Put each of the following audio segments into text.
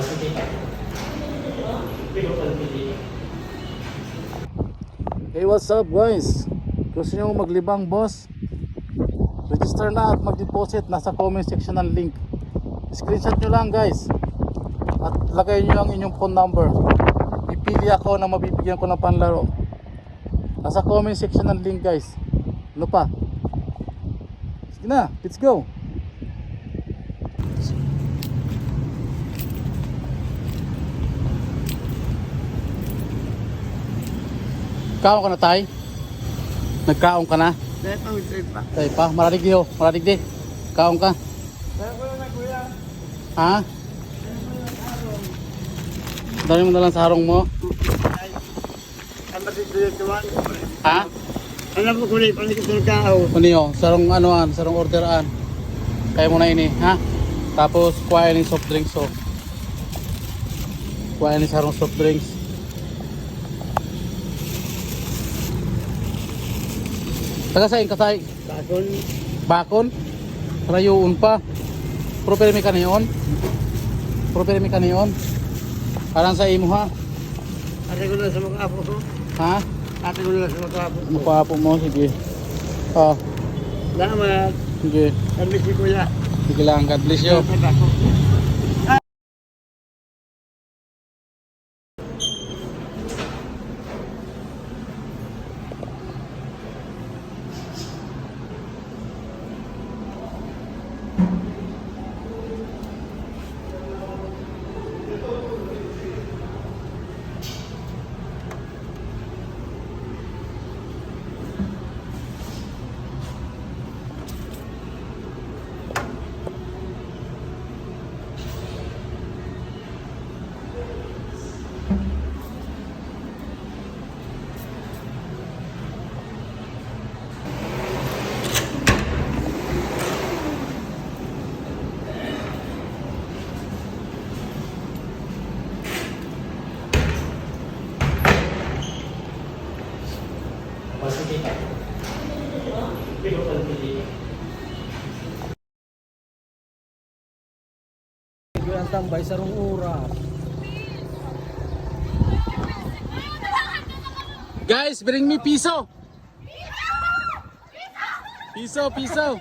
Hey, what's up guys? Gusto nyo maglibang boss? Register na at mag-deposit. Nasa comment section ng link. Screenshot nyo lang guys. At lagay nyo lang inyong phone number. Ipili ako na mabibigyan ko ng panlaro. Nasa comment section ng link guys. Ano pa? Sige na, let's go. Kaon ka na tay? Nagkaon ka na? Tay pa, maradig di ho, maradig di. Kaon ka? Ha? Dami mo na lang sa harong mo? Ha? Alam mo kulit, panik ito kao. Kuniyo, sarong anuan, sarong orderan. Kaya mo na ini, ha? Tapos kuhain ng soft drinks so. Kuhain ng sarong soft drinks. Tagasain kasay. Bakon. Bakon. Rayuon pa. Pero pirmi kaniyon. Pero pirmi kaniyon. Parang sa imo ha. Ate ko na sa mga apo ko. Ha? Ate ko na sa mga apo ko. Mapapo mo, sige. Oh, Salamat. sige. Kami si Kuya. Sige lang, God bless you. Ang tambay sa rong oras. Guys, bring me piso. Piso, piso.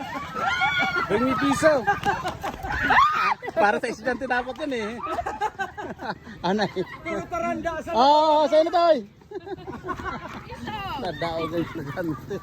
Bring me piso. Para sa estudyante dapat yun eh. Anay. Pero taranda sa... Oh, sa'yo na tayo. Nadao guys, estudyante.